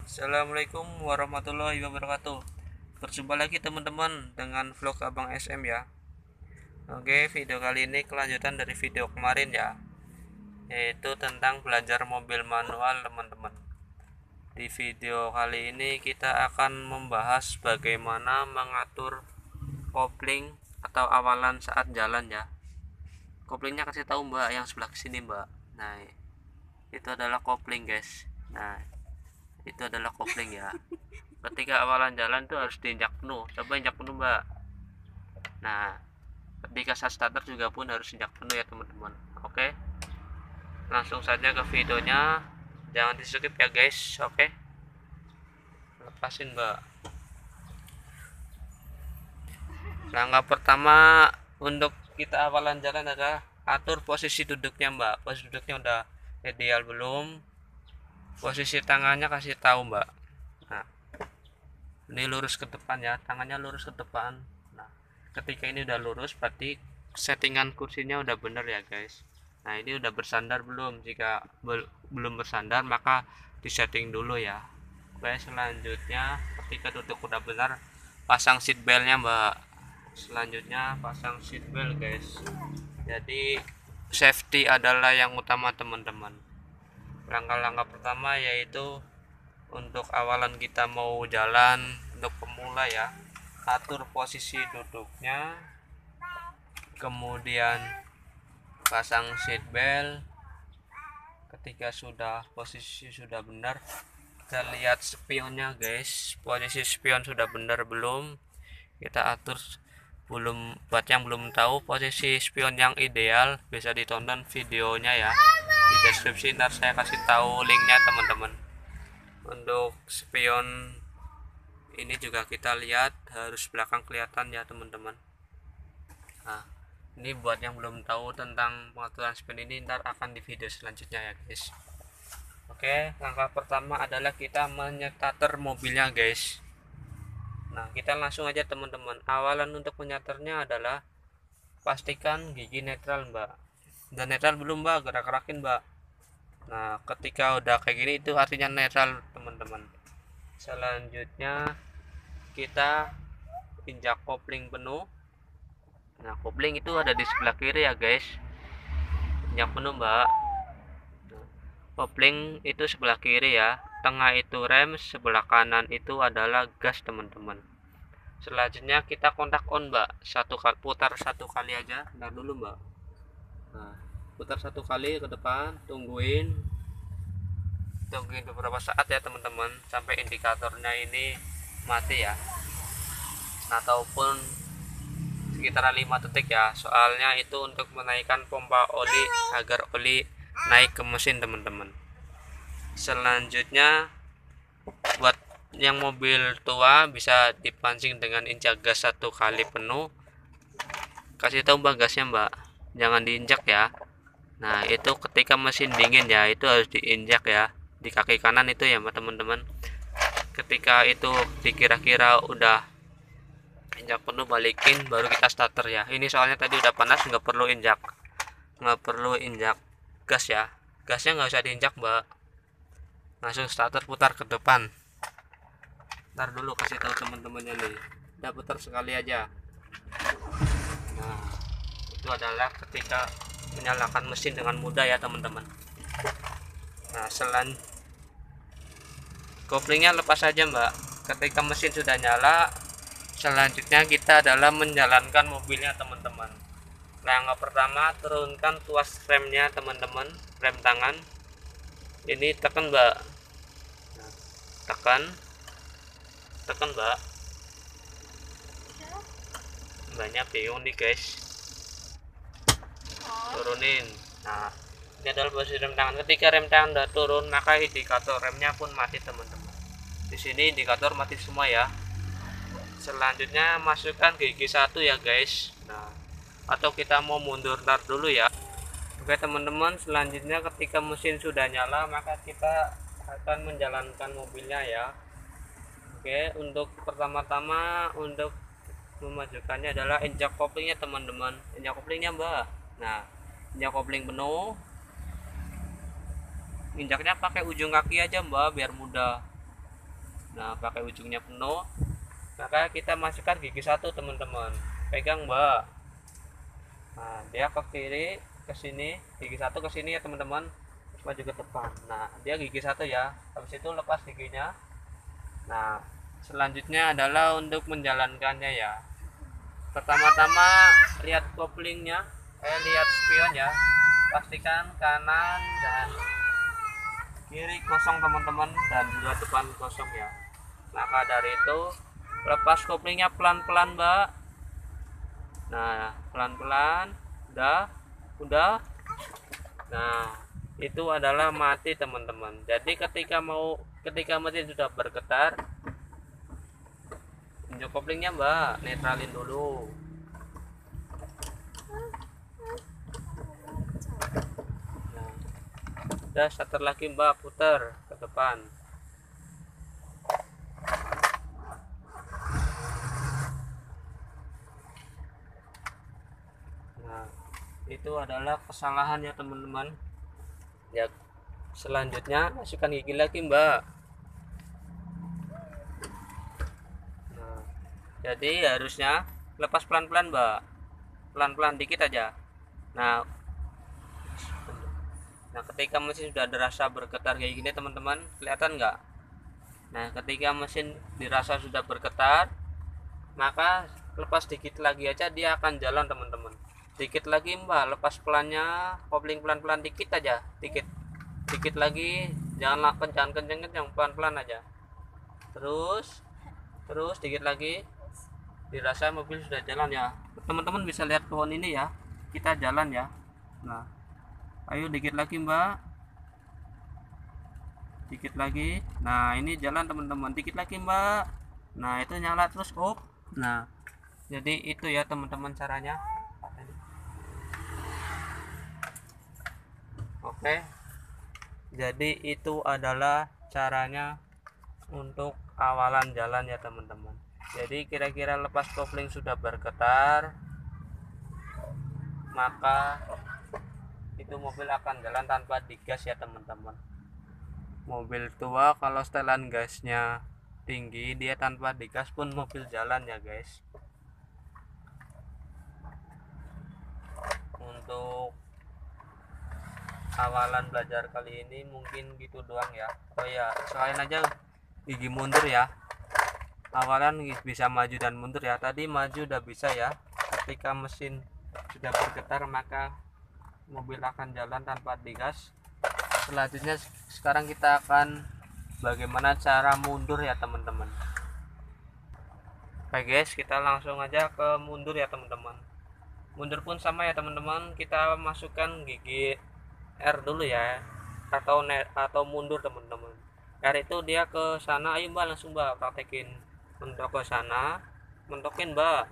Assalamualaikum warahmatullahi wabarakatuh. Berjumpa lagi teman-teman dengan vlog Abang SM ya. Oke, video kali ini kelanjutan dari video kemarin ya, yaitu tentang belajar mobil manual teman-teman. Di video kali ini kita akan membahas bagaimana mengatur kopling atau awalan saat jalan ya. Koplingnya kasih tahu mbak, yang sebelah sini mbak. Nah, itu adalah kopling guys. Nah, itu adalah kopling ya. Ketika awalan jalan tuh harus diinjak penuh. Coba injak penuh mbak. Nah, ketika saat starter juga pun harus injak penuh ya teman-teman. Oke, langsung saja ke videonya, jangan di skip ya guys. Oke, lepasin mbak. Langkah pertama untuk kita awalan jalan adalah atur posisi duduknya mbak. Posisi duduknya udah ideal belum? Posisi tangannya kasih tahu mbak. Nah, ini lurus ke depan ya, tangannya lurus ke depan. Nah, ketika ini udah lurus berarti settingan kursinya udah bener ya guys. Nah, ini udah bersandar belum? Jika belum bersandar maka disetting dulu ya. Oke, selanjutnya ketika duduk udah benar, pasang seat beltnya mbak. Selanjutnya pasang seat belt guys. Jadi safety adalah yang utama teman-teman. Langkah-langkah pertama yaitu untuk awalan kita mau jalan, untuk pemula ya, atur posisi duduknya, kemudian pasang seat belt. Ketika sudah posisi sudah benar, kita lihat spionnya guys, posisi spion sudah benar belum, kita atur. Belum, buat yang belum tahu posisi spion yang ideal bisa ditonton videonya ya, di deskripsi ntar saya kasih tahu linknya teman-teman. Untuk spion ini juga kita lihat harus belakang kelihatan ya teman-teman. Nah, ini buat yang belum tahu tentang pengaturan spion ini ntar akan di video selanjutnya ya guys. Oke, langkah pertama adalah kita menyetater mobilnya guys. Nah, kita langsung aja teman-teman. Awalan untuk menyetarnya adalah pastikan gigi netral mbak. Dan netral belum mbak, gerak-gerakin mbak. Nah, ketika udah kayak gini itu artinya netral teman-teman. Selanjutnya kita injak kopling penuh. Nah, kopling itu ada di sebelah kiri ya guys. Injak penuh mbak. Nah, kopling itu sebelah kiri ya, tengah itu rem, sebelah kanan itu adalah gas teman-teman. Selanjutnya kita kontak on mbak, putar satu kali aja, bentar dulu mbak. Nah, putar satu kali ke depan, tungguin beberapa saat ya teman-teman, sampai indikatornya ini mati ya, ataupun sekitar 5 detik ya, soalnya itu untuk menaikkan pompa oli agar oli naik ke mesin teman-teman. Selanjutnya buat yang mobil tua bisa dipancing dengan injak gas satu kali penuh. Kasih tahu mbak gasnya mbak, jangan diinjak ya. Nah, itu ketika mesin dingin ya, itu harus diinjak ya, di kaki kanan itu ya teman-teman. Ketika itu dikira-kira udah injak penuh, balikin baru kita starter ya. Ini soalnya tadi udah panas, nggak perlu injak gas ya. Gasnya nggak usah diinjak mbak, langsung starter, putar ke depan. Ntar dulu kasih tahu teman-temannya nih, udah putar sekali aja. Nah, itu adalah ketika menyalakan mesin dengan mudah ya teman-teman. Nah, koplingnya lepas saja mbak. Ketika mesin sudah nyala, selanjutnya kita adalah menjalankan mobilnya teman-teman. Langkah pertama, turunkan tuas remnya teman-teman, rem tangan. Ini tekan mbak. Nah, tekan mbak. Mbaknya bingung nih guys, turunin. Nah, ini adalah posisi rem tangan. Ketika rem tangan udah turun, maka indikator remnya pun mati teman-teman. Di sini indikator mati semua ya. Selanjutnya masukkan gigi satu ya guys. Nah, atau kita mau mundur ntar dulu ya. Oke teman-teman, selanjutnya ketika mesin sudah nyala maka kita akan menjalankan mobilnya ya. Oke, untuk pertama-tama untuk memajukannya adalah injak koplingnya teman-teman. Injak koplingnya mbak. Nah, injak kopling penuh, injaknya pakai ujung kaki aja mbak biar mudah. Nah, pakai ujungnya penuh, maka kita masukkan gigi satu teman-teman, pegang mbak. Nah, dia ke kiri, ke sini, gigi satu ke sini ya teman-teman, maju ke depan. Nah, dia gigi satu ya, habis itu lepas giginya. Nah, selanjutnya adalah untuk menjalankannya ya. Pertama-tama lihat koplingnya, lihat spion ya, pastikan kanan dan kiri kosong teman-teman, dan juga depan kosong ya. Maka dari itu lepas koplingnya pelan-pelan mbak. Nah, pelan-pelan, udah. Nah, itu adalah mati teman-teman. Jadi ketika mesin sudah bergetar, injak koplingnya mbak, netralin dulu. Nah, udah, starter lagi mbak, putar ke depan. Nah, itu adalah kesalahan ya teman-teman ya. Selanjutnya masukkan gigi lagi mbak. Nah, jadi harusnya lepas pelan-pelan mbak, pelan-pelan dikit aja. Nah, ketika mesin sudah dirasa bergetar kayak gini teman-teman, kelihatan nggak? Nah, ketika mesin dirasa sudah bergetar, maka lepas dikit lagi aja, dia akan jalan teman-teman. Dikit lagi mbak, lepas pelannya, kopling pelan-pelan dikit aja, dikit lagi, jangan kencang-kencang, pelan-pelan aja. Terus dikit lagi, dirasa mobil sudah jalan ya. Teman-teman bisa lihat pohon ini ya, kita jalan ya. Nah, ayo dikit lagi mbak, dikit lagi. Nah, ini jalan teman-teman, dikit lagi mbak. Nah, itu nyala terus up. Nah, jadi itu ya teman-teman caranya. Oke, jadi itu adalah caranya untuk awalan jalan ya teman-teman. Jadi kira-kira lepas kopling sudah bergetar, maka itu mobil akan jalan tanpa digas ya teman-teman. Mobil tua kalau setelan gasnya tinggi, dia tanpa digas pun mobil jalan ya guys. Untuk awalan belajar kali ini mungkin gitu doang ya. Oh ya, selain aja gigi mundur ya, awalan bisa maju dan mundur ya. Tadi maju udah bisa ya, ketika mesin sudah bergetar maka mobil akan jalan tanpa digas. Selanjutnya sekarang kita akan bagaimana cara mundur ya teman-teman. Oke guys, kita langsung aja ke mundur ya teman-teman. Mundur pun sama ya teman-teman, kita masukkan gigi R dulu ya, atau mundur teman-teman. R itu dia ke sana, ayo mbak, langsung mbak praktekin mentok ke sana, mentokin mbak,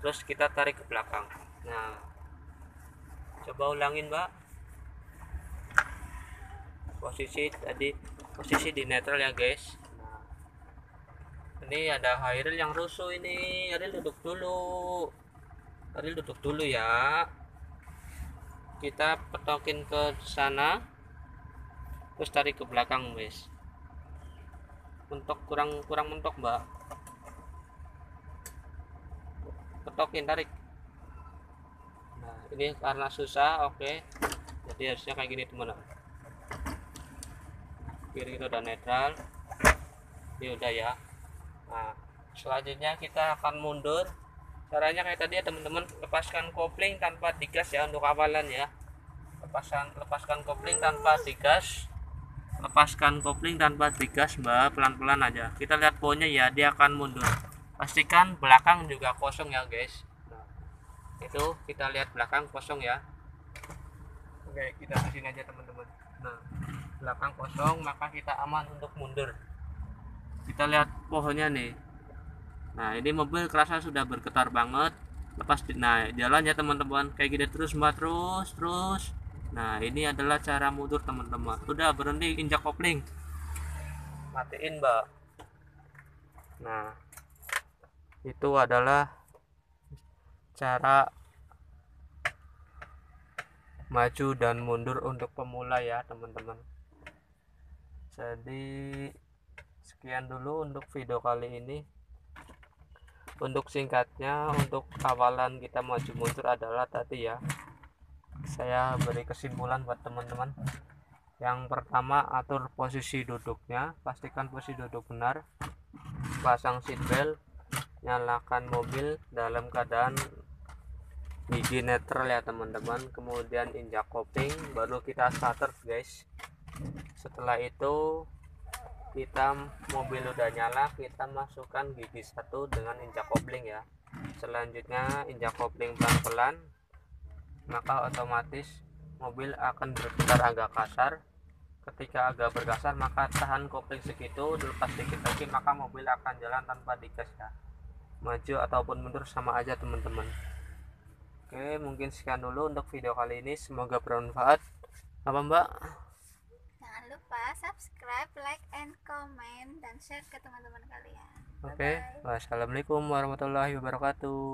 terus kita tarik ke belakang. Nah, coba ulangin mbak, posisi di netral ya guys. Nah, ini ada Hairil yang rusuh ini. Hairil duduk dulu ya. Kita petokin ke sana, terus tarik ke belakang guys. Mentok, kurang mentok mbak, petokin, tarik. Nah, ini karena susah. Oke, jadi harusnya kayak gini teman-teman. Kiri itu udah netral, ini udah ya. Nah, selanjutnya kita akan mundur. Caranya kayak tadi ya teman-teman, lepaskan kopling tanpa digas ya untuk awalan ya. Lepaskan kopling tanpa digas, mbak, pelan-pelan aja. Kita lihat pohonnya ya, dia akan mundur. Pastikan belakang juga kosong ya guys. Nah, itu kita lihat belakang kosong ya. Oke, kita kesini aja teman-teman. Nah, belakang kosong, maka kita aman untuk mundur. Kita lihat pohonnya nih. Nah, ini mobil kerasa sudah bergetar banget. Nah, jalan ya teman-teman, kayak gini terus mbak, terus. Nah, ini adalah cara mundur teman-teman. Udah, berhenti, injak kopling, matiin mbak. Nah, itu adalah cara maju dan mundur untuk pemula ya teman-teman. Jadi Sekian dulu untuk video kali ini. Untuk singkatnya, untuk awalan kita maju mundur adalah tadi ya, saya beri kesimpulan buat teman-teman. Yang pertama, atur posisi duduknya, pastikan posisi duduk benar, pasang seatbelt, nyalakan mobil dalam keadaan gigi netral ya teman-teman, kemudian injak kopling, baru kita starter guys. Setelah itu kita mobil udah nyala, kita masukkan gigi 1 dengan injak kopling ya. Selanjutnya injak kopling pelan-pelan, maka otomatis mobil akan berputar agak kasar. Ketika agak berkasar maka tahan kopling segitu, dilepas dikit lagi maka mobil akan jalan tanpa digas ya. Maju ataupun mundur sama aja teman-teman. Oke, mungkin sekian dulu untuk video kali ini, semoga bermanfaat. Apa mbak? Jangan lupa subscribe, like, and comment, dan share ke teman-teman kalian. Oke, Bye-bye. wassalamualaikum warahmatullahi wabarakatuh.